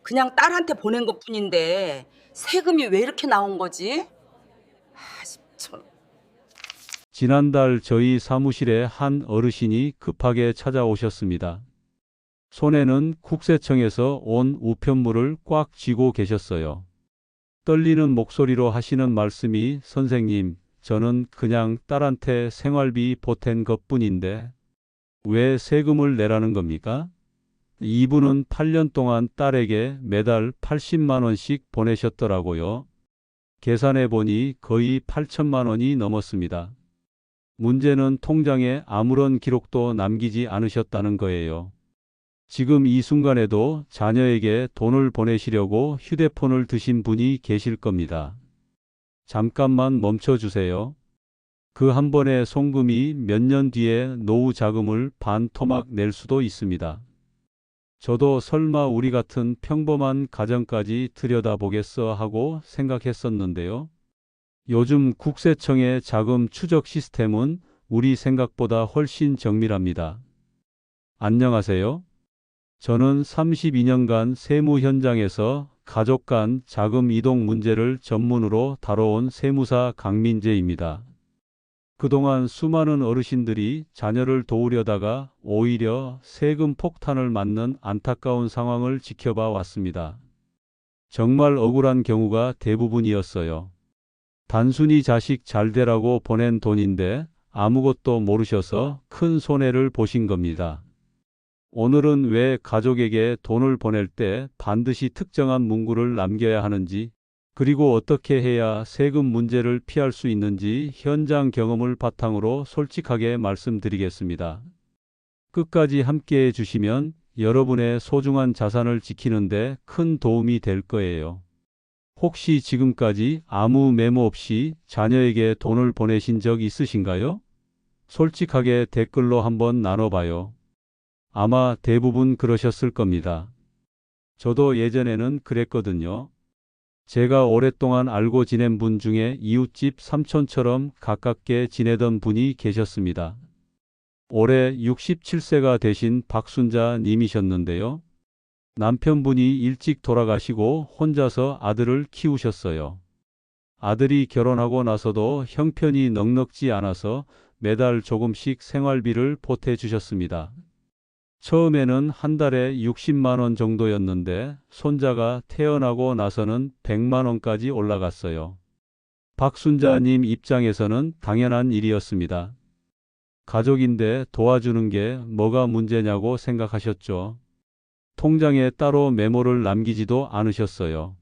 그냥 딸한테 보낸 것뿐인데 세금이 왜 이렇게 나온 거지? 참. 지난달 저희 사무실에 한 어르신이 급하게 찾아오셨습니다. 손에는 국세청에서 온 우편물을 꽉 쥐고 계셨어요. 떨리는 목소리로 하시는 말씀이 선생님, 저는 그냥 딸한테 생활비 보탠 것뿐인데 왜 세금을 내라는 겁니까? 이분은 8년 동안 딸에게 매달 80만 원씩 보내셨더라고요. 계산해 보니 거의 8천만 원이 넘었습니다. 문제는 통장에 아무런 기록도 남기지 않으셨다는 거예요. 지금 이 순간에도 자녀에게 돈을 보내시려고 휴대폰을 드신 분이 계실 겁니다. 잠깐만 멈춰 주세요. 그 한 번의 송금이 몇 년 뒤에 노후 자금을 반토막 낼 수도 있습니다. 저도 설마 우리 같은 평범한 가정까지 들여다보겠어 하고 생각했었는데요. 요즘 국세청의 자금 추적 시스템은 우리 생각보다 훨씬 정밀합니다. 안녕하세요. 저는 32년간 세무 현장에서 가족 간 자금 이동 문제를 전문으로 다뤄온 세무사 강민재입니다. 그동안 수많은 어르신들이 자녀를 도우려다가 오히려 세금 폭탄을 맞는 안타까운 상황을 지켜봐 왔습니다. 정말 억울한 경우가 대부분이었어요. 단순히 자식 잘 되라고 보낸 돈인데 아무것도 모르셔서 큰 손해를 보신 겁니다. 오늘은 왜 가족에게 돈을 보낼 때 반드시 특정한 문구를 남겨야 하는지, 그리고 어떻게 해야 세금 문제를 피할 수 있는지 현장 경험을 바탕으로 솔직하게 말씀드리겠습니다. 끝까지 함께 해주시면 여러분의 소중한 자산을 지키는데 큰 도움이 될 거예요. 혹시 지금까지 아무 메모 없이 자녀에게 돈을 보내신 적 있으신가요? 솔직하게 댓글로 한번 나눠봐요. 아마 대부분 그러셨을 겁니다. 저도 예전에는 그랬거든요. 제가 오랫동안 알고 지낸 분 중에 이웃집 삼촌처럼 가깝게 지내던 분이 계셨습니다. 올해 67세가 되신 박순자 님이셨는데요. 남편분이 일찍 돌아가시고 혼자서 아들을 키우셨어요. 아들이 결혼하고 나서도 형편이 넉넉지 않아서 매달 조금씩 생활비를 보태주셨습니다. 처음에는 한 달에 60만 원 정도였는데 손자가 태어나고 나서는 100만 원까지 올라갔어요. 박순자님 입장에서는 당연한 일이었습니다. 가족인데 도와주는 게 뭐가 문제냐고 생각하셨죠. 통장에 따로 메모를 남기지도 않으셨어요.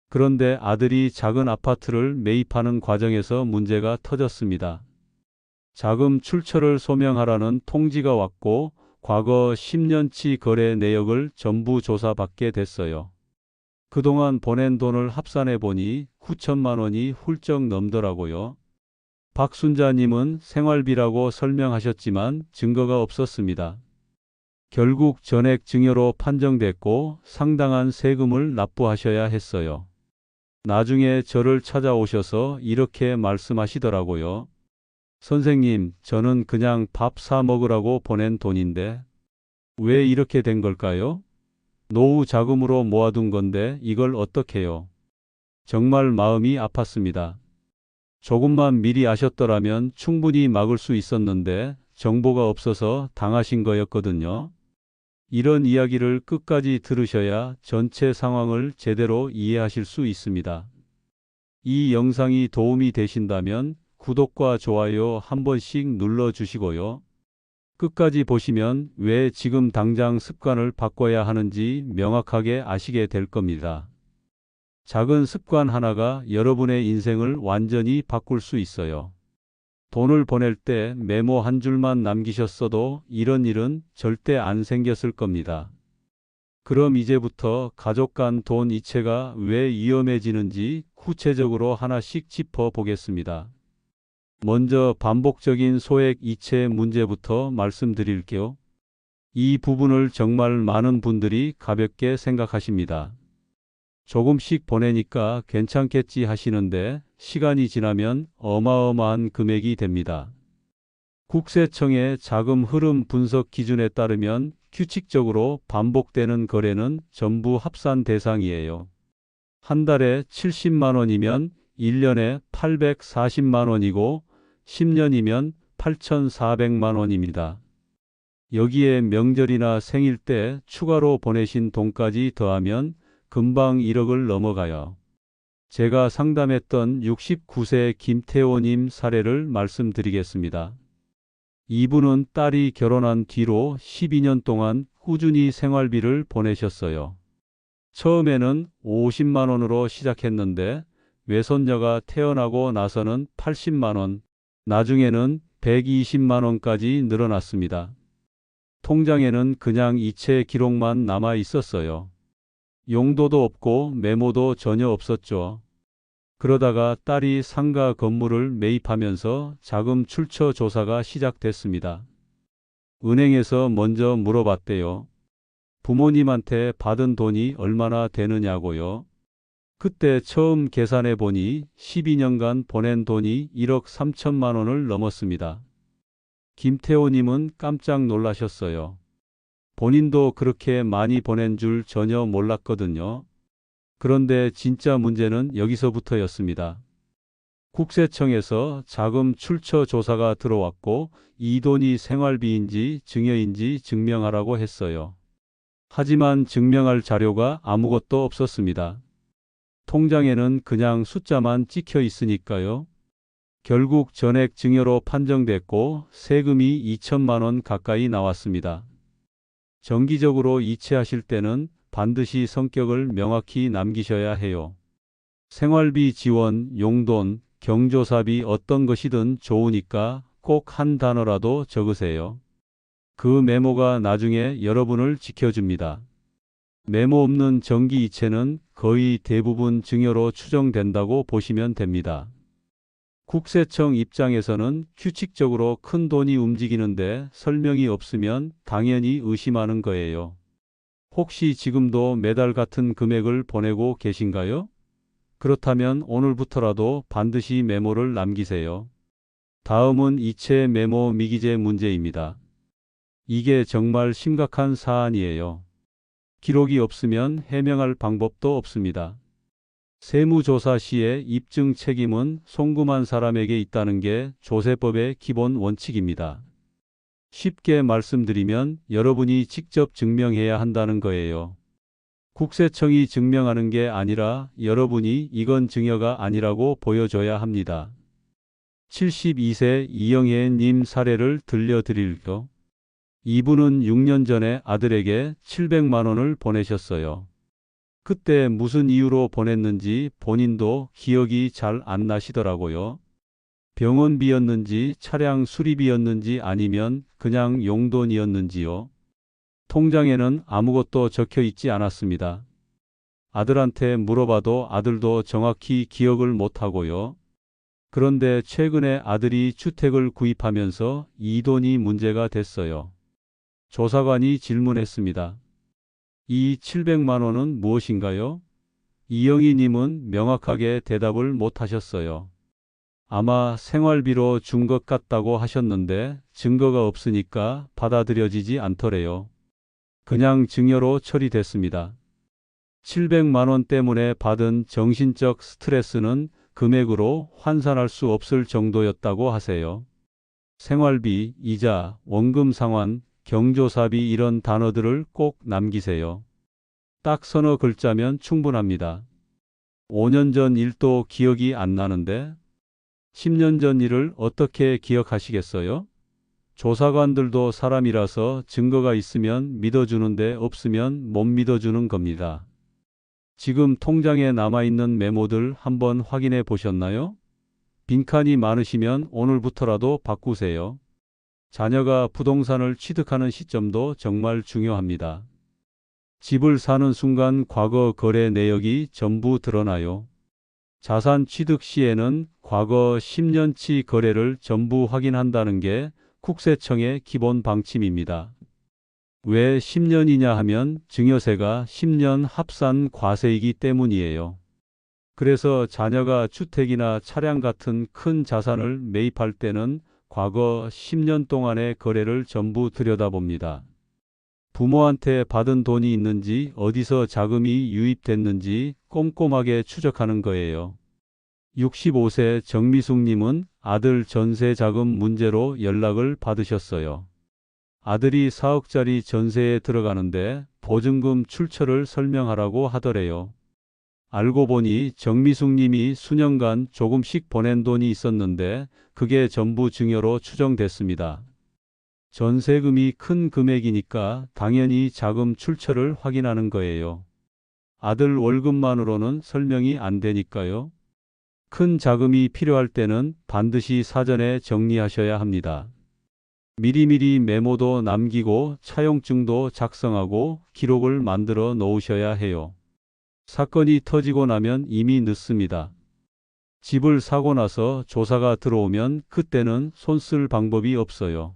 그런데 아들이 작은 아파트를 매입하는 과정에서 문제가 터졌습니다. 자금 출처를 소명하라는 통지가 왔고 과거 10년치 거래 내역을 전부 조사받게 됐어요. 그동안 보낸 돈을 합산해 보니 9천만 원이 훌쩍 넘더라고요. 박순자님은 생활비라고 설명하셨지만 증거가 없었습니다. 결국 전액 증여로 판정됐고 상당한 세금을 납부하셔야 했어요. 나중에 저를 찾아오셔서 이렇게 말씀하시더라고요. 선생님, 저는 그냥 밥 사 먹으라고 보낸 돈인데 왜 이렇게 된 걸까요? 노후 자금으로 모아둔 건데 이걸 어떡해요? 정말 마음이 아팠습니다. 조금만 미리 아셨더라면 충분히 막을 수 있었는데 정보가 없어서 당하신 거였거든요. 이런 이야기를 끝까지 들으셔야 전체 상황을 제대로 이해하실 수 있습니다. 이 영상이 도움이 되신다면 구독과 좋아요 한 번씩 눌러주시고요. 끝까지 보시면 왜 지금 당장 습관을 바꿔야 하는지 명확하게 아시게 될 겁니다. 작은 습관 하나가 여러분의 인생을 완전히 바꿀 수 있어요. 돈을 보낼 때 메모 한 줄만 남기셨어도 이런 일은 절대 안 생겼을 겁니다. 그럼 이제부터 가족 간 돈 이체가 왜 위험해지는지 구체적으로 하나씩 짚어 보겠습니다. 먼저 반복적인 소액 이체 문제부터 말씀드릴게요. 이 부분을 정말 많은 분들이 가볍게 생각하십니다. 조금씩 보내니까 괜찮겠지 하시는데 시간이 지나면 어마어마한 금액이 됩니다. 국세청의 자금 흐름 분석 기준에 따르면 규칙적으로 반복되는 거래는 전부 합산 대상이에요. 한 달에 70만 원이면 1년에 840만 원이고 10년이면 8,400만 원입니다. 여기에 명절이나 생일 때 추가로 보내신 돈까지 더하면 금방 1억을 넘어가요. 제가 상담했던 69세 김태호님 사례를 말씀드리겠습니다. 이분은 딸이 결혼한 뒤로 12년 동안 꾸준히 생활비를 보내셨어요. 처음에는 50만 원으로 시작했는데 외손녀가 태어나고 나서는 80만 원, 나중에는 120만 원까지 늘어났습니다. 통장에는 그냥 이체 기록만 남아 있었어요. 용도도 없고 메모도 전혀 없었죠. 그러다가 딸이 상가 건물을 매입하면서 자금 출처 조사가 시작됐습니다. 은행에서 먼저 물어봤대요. 부모님한테 받은 돈이 얼마나 되느냐고요. 그때 처음 계산해 보니 12년간 보낸 돈이 1억 3천만 원을 넘었습니다. 김태호님은 깜짝 놀라셨어요. 본인도 그렇게 많이 보낸 줄 전혀 몰랐거든요. 그런데 진짜 문제는 여기서부터였습니다. 국세청에서 자금 출처 조사가 들어왔고 이 돈이 생활비인지 증여인지 증명하라고 했어요. 하지만 증명할 자료가 아무것도 없었습니다. 통장에는 그냥 숫자만 찍혀 있으니까요. 결국 전액 증여로 판정됐고 세금이 2천만 원 가까이 나왔습니다. 정기적으로 이체하실 때는 반드시 성격을 명확히 남기셔야 해요. 생활비 지원, 용돈, 경조사비 어떤 것이든 좋으니까 꼭 한 단어라도 적으세요. 그 메모가 나중에 여러분을 지켜줍니다. 메모 없는 정기 이체는 거의 대부분 증여로 추정된다고 보시면 됩니다. 국세청 입장에서는 규칙적으로 큰 돈이 움직이는데 설명이 없으면 당연히 의심하는 거예요. 혹시 지금도 매달 같은 금액을 보내고 계신가요? 그렇다면 오늘부터라도 반드시 메모를 남기세요. 다음은 이체 메모 미기재 문제입니다. 이게 정말 심각한 사안이에요. 기록이 없으면 해명할 방법도 없습니다. 세무조사 시에 입증 책임은 송금한 사람에게 있다는 게 조세법의 기본 원칙입니다. 쉽게 말씀드리면 여러분이 직접 증명해야 한다는 거예요. 국세청이 증명하는 게 아니라 여러분이 이건 증여가 아니라고 보여줘야 합니다. 72세 이영애님 사례를 들려드릴게요. 이분은 6년 전에 아들에게 700만 원을 보내셨어요. 그때 무슨 이유로 보냈는지 본인도 기억이 잘 안 나시더라고요. 병원비였는지 차량 수리비였는지 아니면 그냥 용돈이었는지요. 통장에는 아무것도 적혀 있지 않았습니다. 아들한테 물어봐도 아들도 정확히 기억을 못하고요. 그런데 최근에 아들이 주택을 구입하면서 이 돈이 문제가 됐어요. 조사관이 질문했습니다. 이 700만 원은 무엇인가요? 이영희님은 명확하게 대답을 못하셨어요. 아마 생활비로 준 것 같다고 하셨는데 증거가 없으니까 받아들여지지 않더래요. 그냥 증여로 처리됐습니다. 700만 원 때문에 받은 정신적 스트레스는 금액으로 환산할 수 없을 정도였다고 하세요. 생활비, 이자, 원금 상환, 경조사비 이런 단어들을 꼭 남기세요. 딱 서너 글자면 충분합니다. 5년 전 일도 기억이 안 나는데 10년 전 일을 어떻게 기억하시겠어요? 조사관들도 사람이라서 증거가 있으면 믿어주는데 없으면 못 믿어주는 겁니다. 지금 통장에 남아있는 메모들 한번 확인해 보셨나요? 빈칸이 많으시면 오늘부터라도 바꾸세요. 자녀가 부동산을 취득하는 시점도 정말 중요합니다. 집을 사는 순간 과거 거래 내역이 전부 드러나요. 자산 취득 시에는 과거 10년치 거래를 전부 확인한다는 게 국세청의 기본 방침입니다. 왜 10년이냐 하면 증여세가 10년 합산 과세이기 때문이에요. 그래서 자녀가 주택이나 차량 같은 큰 자산을 매입할 때는 과거 10년 동안의 거래를 전부 들여다봅니다. 부모한테 받은 돈이 있는지 어디서 자금이 유입됐는지 꼼꼼하게 추적하는 거예요. 65세 정미숙님은 아들 전세 자금 문제로 연락을 받으셨어요. 아들이 4억짜리 전세에 들어가는데 보증금 출처를 설명하라고 하더래요. 알고 보니 정미숙님이 수년간 조금씩 보낸 돈이 있었는데 그게 전부 증여로 추정됐습니다. 전세금이 큰 금액이니까 당연히 자금 출처를 확인하는 거예요. 아들 월급만으로는 설명이 안 되니까요. 큰 자금이 필요할 때는 반드시 사전에 정리하셔야 합니다. 미리미리 메모도 남기고 차용증도 작성하고 기록을 만들어 놓으셔야 해요. 사건이 터지고 나면 이미 늦습니다. 집을 사고 나서 조사가 들어오면 그때는 손 쓸 방법이 없어요.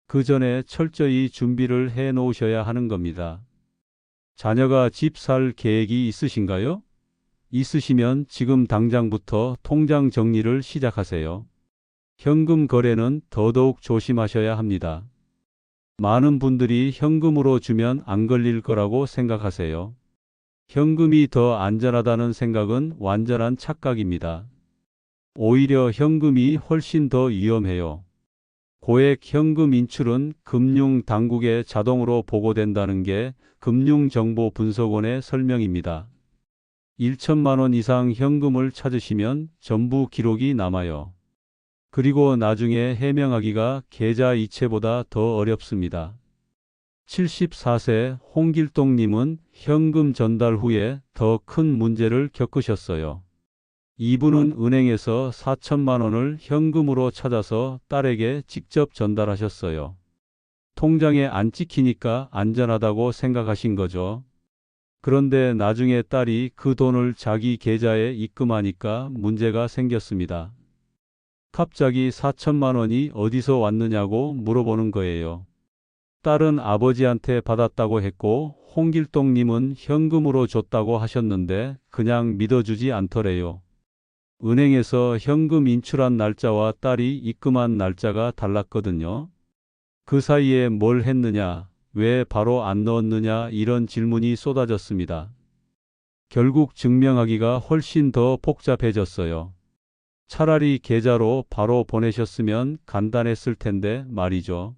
그 전에 철저히 준비를 해 놓으셔야 하는 겁니다. 자녀가 집 살 계획이 있으신가요? 있으시면 지금 당장부터 통장 정리를 시작하세요. 현금 거래는 더더욱 조심하셔야 합니다. 많은 분들이 현금으로 주면 안 걸릴 거라고 생각하세요. 현금이 더 안전하다는 생각은 완전한 착각입니다. 오히려 현금이 훨씬 더 위험해요. 고액 현금 인출은 금융 당국에 자동으로 보고된다는 게 금융정보분석원의 설명입니다. 1천만 원 이상 현금을 찾으시면 전부 기록이 남아요. 그리고 나중에 해명하기가 계좌 이체보다 더 어렵습니다. 74세 홍길동님은 현금 전달 후에 더 큰 문제를 겪으셨어요. 이분은 은행에서 4천만 원을 현금으로 찾아서 딸에게 직접 전달하셨어요. 통장에 안 찍히니까 안전하다고 생각하신 거죠. 그런데 나중에 딸이 그 돈을 자기 계좌에 입금하니까 문제가 생겼습니다. 갑자기 4천만 원이 어디서 왔느냐고 물어보는 거예요. 딸은 아버지한테 받았다고 했고 홍길동님은 현금으로 줬다고 하셨는데 그냥 믿어주지 않더래요. 은행에서 현금 인출한 날짜와 딸이 입금한 날짜가 달랐거든요. 그 사이에 뭘 했느냐, 왜 바로 안 넣었느냐 이런 질문이 쏟아졌습니다. 결국 증명하기가 훨씬 더 복잡해졌어요. 차라리 계좌로 바로 보내셨으면 간단했을 텐데 말이죠.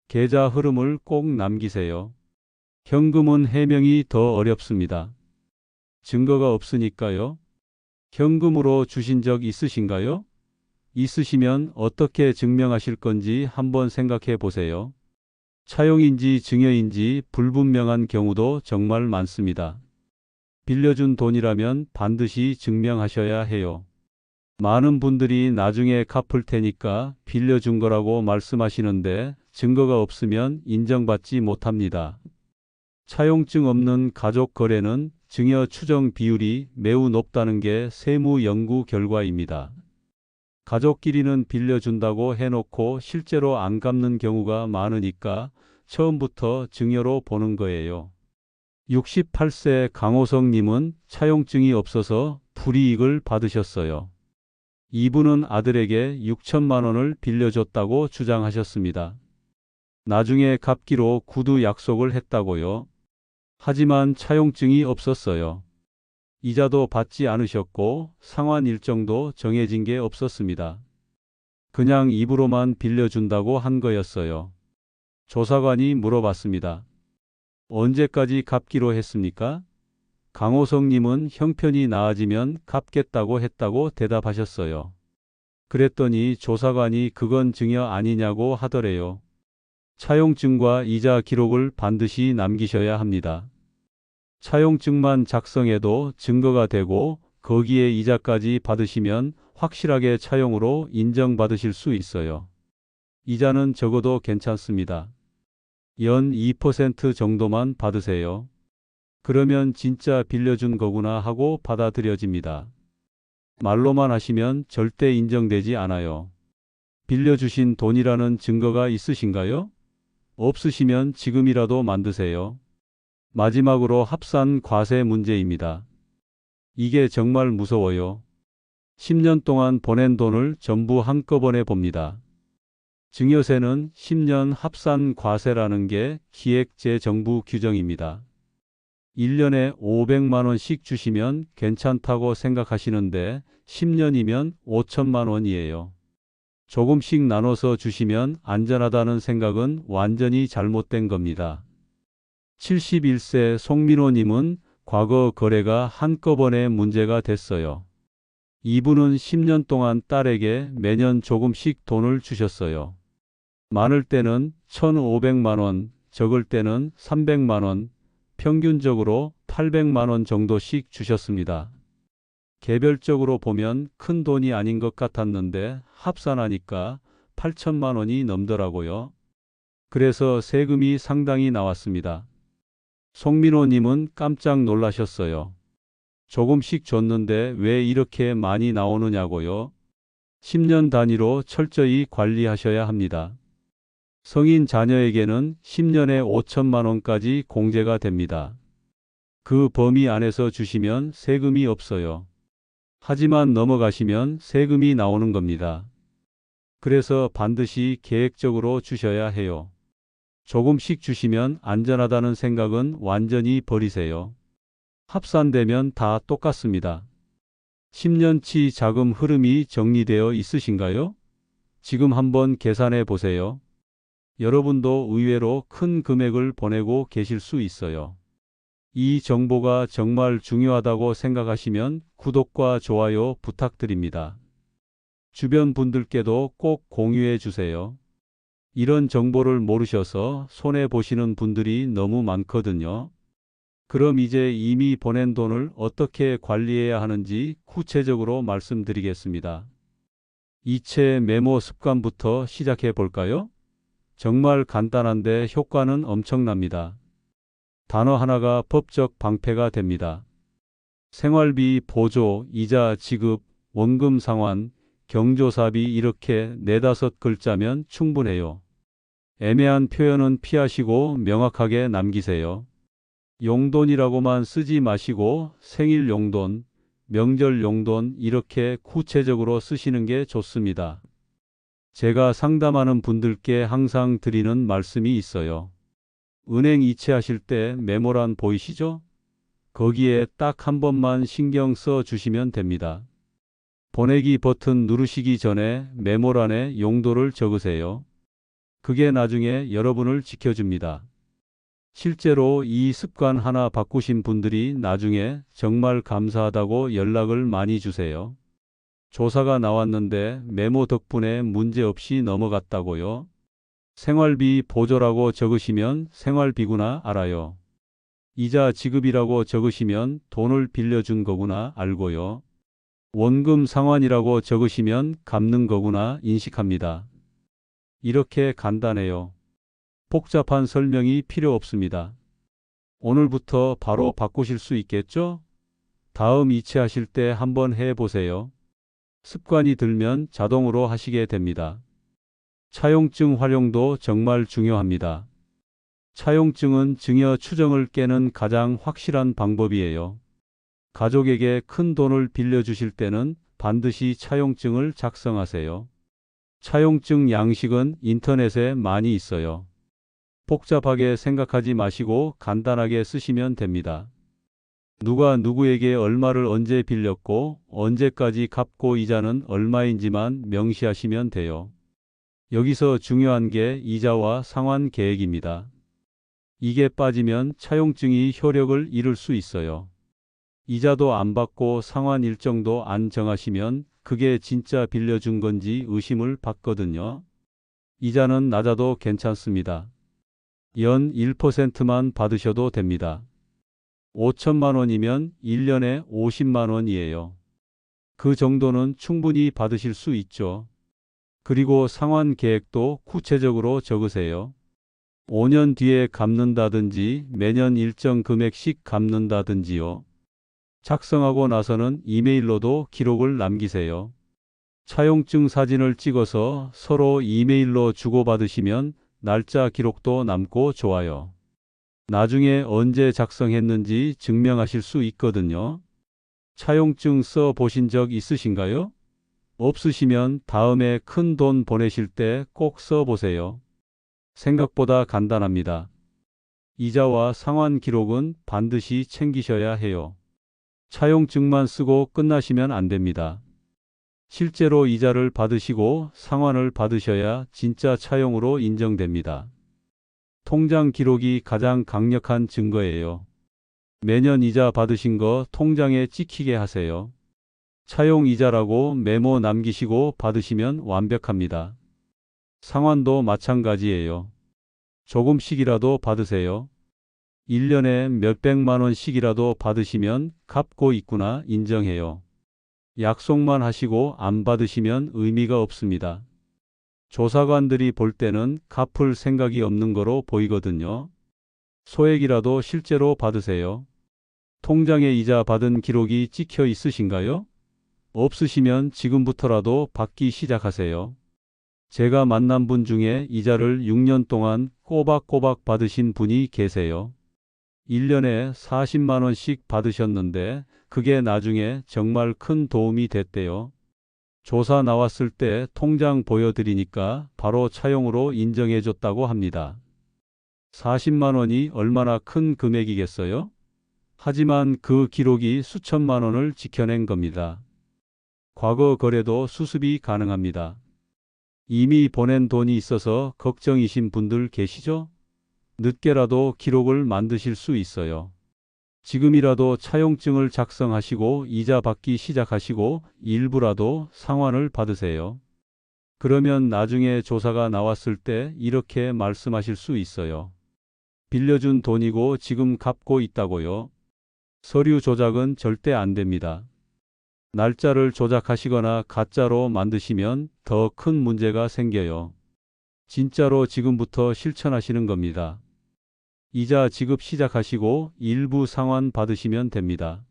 계좌 흐름을 꼭 남기세요. 현금은 해명이 더 어렵습니다. 증거가 없으니까요. 현금으로 주신 적 있으신가요? 있으시면 어떻게 증명하실 건지 한번 생각해 보세요. 차용인지 증여인지 불분명한 경우도 정말 많습니다. 빌려준 돈이라면 반드시 증명하셔야 해요. 많은 분들이 나중에 갚을 테니까 빌려준 거라고 말씀하시는데 증거가 없으면 인정받지 못합니다. 차용증 없는 가족 거래는 증여 추정 비율이 매우 높다는 게 세무 연구 결과입니다. 가족끼리는 빌려준다고 해놓고 실제로 안 갚는 경우가 많으니까 처음부터 증여로 보는 거예요. 68세 강호성님은 차용증이 없어서 불이익을 받으셨어요. 이분은 아들에게 6천만 원을 빌려줬다고 주장하셨습니다. 나중에 갚기로 구두 약속을 했다고요. 하지만 차용증이 없었어요. 이자도 받지 않으셨고 상환 일정도 정해진 게 없었습니다. 그냥 입으로만 빌려준다고 한 거였어요. 조사관이 물어봤습니다. 언제까지 갚기로 했습니까? 강호성님은 형편이 나아지면 갚겠다고 했다고 대답하셨어요. 그랬더니 조사관이 그건 증여 아니냐고 하더래요. 차용증과 이자 기록을 반드시 남기셔야 합니다. 차용증만 작성해도 증거가 되고 거기에 이자까지 받으시면 확실하게 차용으로 인정받으실 수 있어요. 이자는 적어도 괜찮습니다. 연 2% 정도만 받으세요. 그러면 진짜 빌려준 거구나 하고 받아들여집니다. 말로만 하시면 절대 인정되지 않아요. 빌려주신 돈이라는 증거가 있으신가요? 없으시면 지금이라도 만드세요. 마지막으로 합산 과세 문제입니다. 이게 정말 무서워요. 10년 동안 보낸 돈을 전부 한꺼번에 봅니다. 증여세는 10년 합산 과세라는 게 기획재정부 규정입니다. 1년에 500만 원씩 주시면 괜찮다고 생각하시는데 10년이면 5천만 원이에요. 조금씩 나눠서 주시면 안전하다는 생각은 완전히 잘못된 겁니다. 71세 송민호님은 과거 거래가 한꺼번에 문제가 됐어요. 이분은 10년 동안 딸에게 매년 조금씩 돈을 주셨어요. 많을 때는 1,500만 원, 적을 때는 300만 원, 평균적으로 800만 원 정도씩 주셨습니다. 개별적으로 보면 큰 돈이 아닌 것 같았는데 합산하니까 8천만 원이 넘더라고요. 그래서 세금이 상당히 나왔습니다. 송민호님은 깜짝 놀라셨어요. 조금씩 줬는데 왜 이렇게 많이 나오느냐고요? 10년 단위로 철저히 관리하셔야 합니다. 성인 자녀에게는 10년에 5천만 원까지 공제가 됩니다. 그 범위 안에서 주시면 세금이 없어요. 하지만 넘어가시면 세금이 나오는 겁니다. 그래서 반드시 계획적으로 주셔야 해요. 조금씩 주시면 안전하다는 생각은 완전히 버리세요. 합산되면 다 똑같습니다. 10년치 자금 흐름이 정리되어 있으신가요? 지금 한번 계산해 보세요. 여러분도 의외로 큰 금액을 보내고 계실 수 있어요. 이 정보가 정말 중요하다고 생각하시면 구독과 좋아요 부탁드립니다. 주변 분들께도 꼭 공유해 주세요. 이런 정보를 모르셔서 손해보시는 분들이 너무 많거든요. 그럼 이제 이미 보낸 돈을 어떻게 관리해야 하는지 구체적으로 말씀드리겠습니다. 이체 메모 습관부터 시작해 볼까요? 정말 간단한데 효과는 엄청납니다. 단어 하나가 법적 방패가 됩니다. 생활비, 보조, 이자 지급, 원금 상환, 경조사비 이렇게 4-5글자면 충분해요. 애매한 표현은 피하시고 명확하게 남기세요. 용돈이라고만 쓰지 마시고 생일 용돈, 명절 용돈 이렇게 구체적으로 쓰시는 게 좋습니다. 제가 상담하는 분들께 항상 드리는 말씀이 있어요. 은행 이체하실 때 메모란 보이시죠? 거기에 딱 한 번만 신경 써 주시면 됩니다. 보내기 버튼 누르시기 전에 메모란에 용도를 적으세요. 그게 나중에 여러분을 지켜줍니다. 실제로 이 습관 하나 바꾸신 분들이 나중에 정말 감사하다고 연락을 많이 주세요. 조사가 나왔는데 메모 덕분에 문제없이 넘어갔다고요. 생활비 보조라고 적으시면 생활비구나 알아요. 이자 지급이라고 적으시면 돈을 빌려준 거구나 알고요. 원금 상환이라고 적으시면 갚는 거구나 인식합니다. 이렇게 간단해요. 복잡한 설명이 필요 없습니다. 오늘부터 바로 바꾸실 수 있겠죠? 다음 이체하실 때 한번 해보세요. 습관이 들면 자동으로 하시게 됩니다. 차용증 활용도 정말 중요합니다. 차용증은 증여 추정을 깨는 가장 확실한 방법이에요. 가족에게 큰 돈을 빌려주실 때는 반드시 차용증을 작성하세요. 차용증 양식은 인터넷에 많이 있어요. 복잡하게 생각하지 마시고 간단하게 쓰시면 됩니다. 누가 누구에게 얼마를 언제 빌렸고 언제까지 갚고 이자는 얼마인지만 명시하시면 돼요. 여기서 중요한 게 이자와 상환 계획입니다. 이게 빠지면 차용증이 효력을 잃을 수 있어요. 이자도 안 받고 상환 일정도 안 정하시면 그게 진짜 빌려준 건지 의심을 받거든요. 이자는 낮아도 괜찮습니다. 연 1%만 받으셔도 됩니다. 5천만 원이면 1년에 50만 원이에요. 그 정도는 충분히 받으실 수 있죠. 그리고 상환 계획도 구체적으로 적으세요. 5년 뒤에 갚는다든지 매년 일정 금액씩 갚는다든지요. 작성하고 나서는 이메일로도 기록을 남기세요. 차용증 사진을 찍어서 서로 이메일로 주고받으시면 날짜 기록도 남고 좋아요. 나중에 언제 작성했는지 증명하실 수 있거든요. 차용증 써 보신 적 있으신가요? 없으시면 다음에 큰 돈 보내실 때 꼭 써보세요. 생각보다 간단합니다. 이자와 상환 기록은 반드시 챙기셔야 해요. 차용증만 쓰고 끝나시면 안 됩니다. 실제로 이자를 받으시고 상환을 받으셔야 진짜 차용으로 인정됩니다. 통장 기록이 가장 강력한 증거예요. 매년 이자 받으신 거 통장에 찍히게 하세요. 차용 이자라고 메모 남기시고 받으시면 완벽합니다. 상환도 마찬가지예요. 조금씩이라도 받으세요. 1년에 몇백만 원씩이라도 받으시면 갚고 있구나 인정해요. 약속만 하시고 안 받으시면 의미가 없습니다. 조사관들이 볼 때는 갚을 생각이 없는 거로 보이거든요. 소액이라도 실제로 받으세요. 통장에 이자 받은 기록이 찍혀 있으신가요? 없으시면 지금부터라도 받기 시작하세요. 제가 만난 분 중에 이자를 6년 동안 꼬박꼬박 받으신 분이 계세요. 1년에 40만 원씩 받으셨는데 그게 나중에 정말 큰 도움이 됐대요. 조사 나왔을 때 통장 보여드리니까 바로 차용으로 인정해 줬다고 합니다. 40만 원이 얼마나 큰 금액이겠어요? 하지만 그 기록이 수천만 원을 지켜낸 겁니다. 과거 거래도 수습이 가능합니다. 이미 보낸 돈이 있어서 걱정이신 분들 계시죠? 늦게라도 기록을 만드실 수 있어요. 지금이라도 차용증을 작성하시고 이자 받기 시작하시고 일부라도 상환을 받으세요. 그러면 나중에 조사가 나왔을 때 이렇게 말씀하실 수 있어요. 빌려준 돈이고 지금 갚고 있다고요. 서류 조작은 절대 안 됩니다. 날짜를 조작하시거나 가짜로 만드시면 더 큰 문제가 생겨요. 진짜로 지금부터 실천하시는 겁니다. 이자 지급 시작하시고 일부 상환 받으시면 됩니다.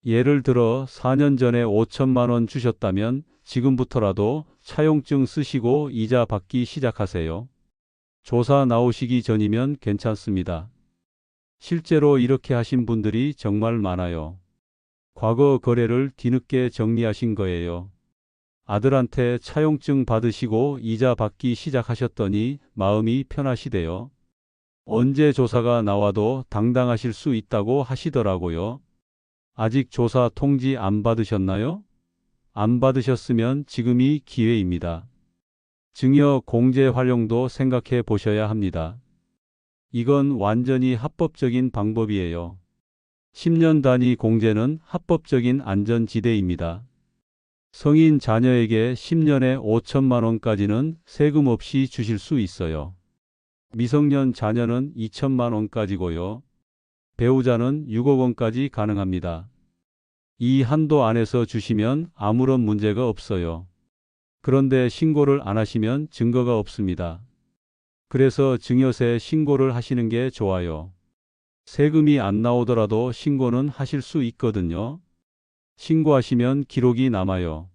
예를 들어 4년 전에 5천만 원 주셨다면 지금부터라도 차용증 쓰시고 이자 받기 시작하세요. 조사 나오시기 전이면 괜찮습니다. 실제로 이렇게 하신 분들이 정말 많아요. 과거 거래를 뒤늦게 정리하신 거예요. 아들한테 차용증 받으시고 이자 받기 시작하셨더니 마음이 편하시대요. 언제 조사가 나와도 당당하실 수 있다고 하시더라고요. 아직 조사 통지 안 받으셨나요? 안 받으셨으면 지금이 기회입니다. 증여 공제 활용도 생각해 보셔야 합니다. 이건 완전히 합법적인 방법이에요. 10년 단위 공제는 합법적인 안전지대입니다. 성인 자녀에게 10년에 5천만 원까지는 세금 없이 주실 수 있어요. 미성년 자녀는 2천만 원까지고요. 배우자는 6억 원까지 가능합니다. 이 한도 안에서 주시면 아무런 문제가 없어요. 그런데 신고를 안 하시면 증거가 없습니다. 그래서 증여세 신고를 하시는 게 좋아요. 세금이 안 나오더라도 신고는 하실 수 있거든요. 신고하시면 기록이 남아요.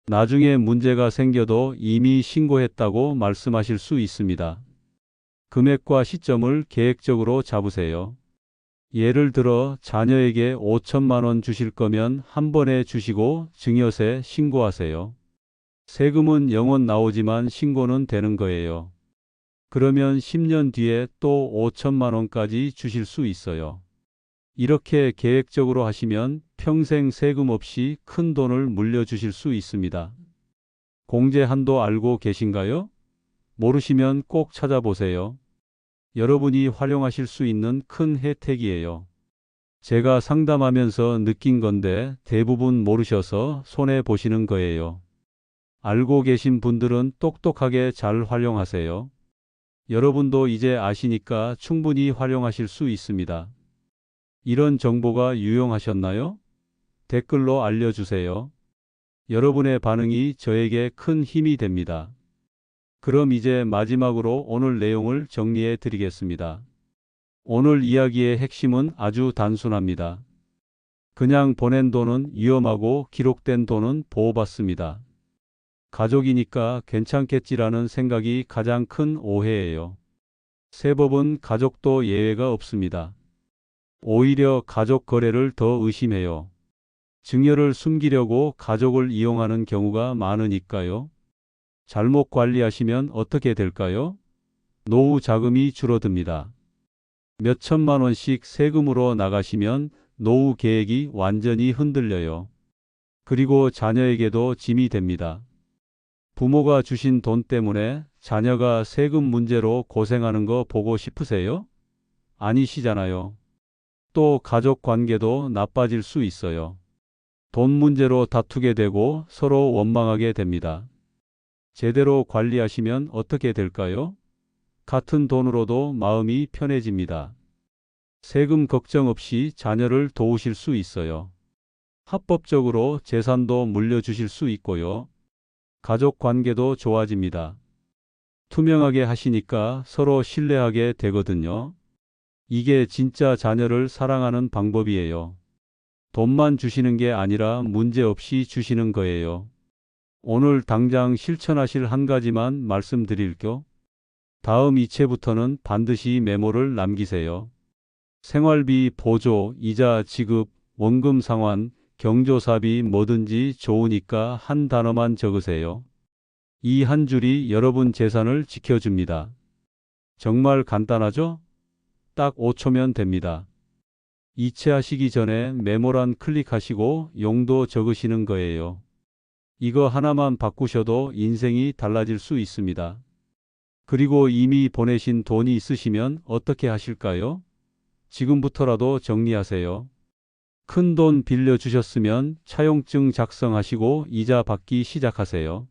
나중에 문제가 생겨도 이미 신고했다고 말씀하실 수 있습니다. 금액과 시점을 계획적으로 잡으세요. 예를 들어 자녀에게 5천만 원 주실 거면 한 번에 주시고 증여세 신고하세요. 세금은 영원 나오지만 신고는 되는 거예요. 그러면 10년 뒤에 또 5천만 원까지 주실 수 있어요. 이렇게 계획적으로 하시면 평생 세금 없이 큰 돈을 물려주실 수 있습니다. 공제 한도 알고 계신가요? 모르시면 꼭 찾아보세요. 여러분이 활용하실 수 있는 큰 혜택이에요. 제가 상담하면서 느낀 건데 대부분 모르셔서 손해보시는 거예요. 알고 계신 분들은 똑똑하게 잘 활용하세요. 여러분도 이제 아시니까 충분히 활용하실 수 있습니다. 이런 정보가 유용하셨나요? 댓글로 알려주세요. 여러분의 반응이 저에게 큰 힘이 됩니다. 그럼 이제 마지막으로 오늘 내용을 정리해 드리겠습니다. 오늘 이야기의 핵심은 아주 단순합니다. 그냥 보낸 돈은 위험하고 기록된 돈은 보호받습니다. 가족이니까 괜찮겠지라는 생각이 가장 큰 오해예요. 세법은 가족도 예외가 없습니다. 오히려 가족 거래를 더 의심해요. 증여를 숨기려고 가족을 이용하는 경우가 많으니까요. 잘못 관리하시면 어떻게 될까요? 노후 자금이 줄어듭니다. 몇 천만 원씩 세금으로 나가시면 노후 계획이 완전히 흔들려요. 그리고 자녀에게도 짐이 됩니다. 부모가 주신 돈 때문에 자녀가 세금 문제로 고생하는 거 보고 싶으세요? 아니시잖아요. 또 가족 관계도 나빠질 수 있어요. 돈 문제로 다투게 되고 서로 원망하게 됩니다. 제대로 관리하시면 어떻게 될까요? 같은 돈으로도 마음이 편해집니다. 세금 걱정 없이 자녀를 도우실 수 있어요. 합법적으로 재산도 물려주실 수 있고요. 가족 관계도 좋아집니다. 투명하게 하시니까 서로 신뢰하게 되거든요. 이게 진짜 자녀를 사랑하는 방법이에요. 돈만 주시는 게 아니라 문제 없이 주시는 거예요. 오늘 당장 실천하실 한 가지만 말씀드릴게요. 다음 이체부터는 반드시 메모를 남기세요. 생활비, 보조, 이자 지급, 원금 상환, 경조사비 뭐든지 좋으니까 한 단어만 적으세요. 이 한 줄이 여러분 재산을 지켜줍니다. 정말 간단하죠? 딱 5초면 됩니다. 이체하시기 전에 메모란 클릭하시고 용도 적으시는 거예요. 이거 하나만 바꾸셔도 인생이 달라질 수 있습니다. 그리고 이미 보내신 돈이 있으시면 어떻게 하실까요? 지금부터라도 정리하세요. 큰 돈 빌려주셨으면 차용증 작성하시고 이자 받기 시작하세요.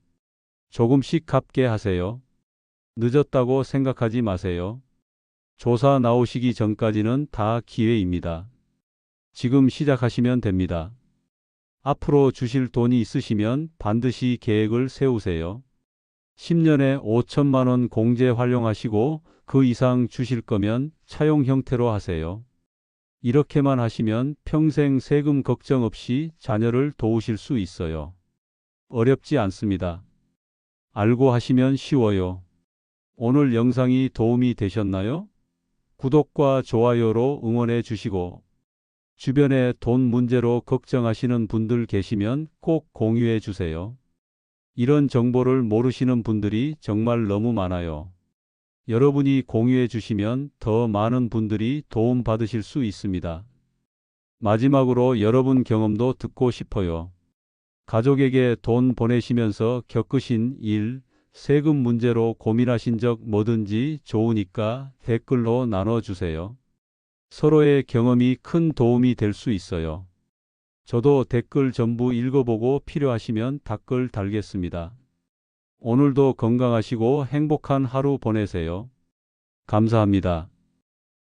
조금씩 갚게 하세요. 늦었다고 생각하지 마세요. 조사 나오시기 전까지는 다 기회입니다. 지금 시작하시면 됩니다. 앞으로 주실 돈이 있으시면 반드시 계획을 세우세요. 10년에 5천만 원 공제 활용하시고 그 이상 주실 거면 차용 형태로 하세요. 이렇게만 하시면 평생 세금 걱정 없이 자녀를 도우실 수 있어요. 어렵지 않습니다. 알고 하시면 쉬워요. 오늘 영상이 도움이 되셨나요? 구독과 좋아요로 응원해 주시고 주변에 돈 문제로 걱정하시는 분들 계시면 꼭 공유해 주세요. 이런 정보를 모르시는 분들이 정말 너무 많아요. 여러분이 공유해 주시면 더 많은 분들이 도움 받으실 수 있습니다. 마지막으로 여러분 경험도 듣고 싶어요. 가족에게 돈 보내시면서 겪으신 일, 세금 문제로 고민하신 적 뭐든지 좋으니까 댓글로 나눠주세요. 서로의 경험이 큰 도움이 될 수 있어요. 저도 댓글 전부 읽어보고 필요하시면 댓글 달겠습니다. 오늘도 건강하시고 행복한 하루 보내세요. 감사합니다.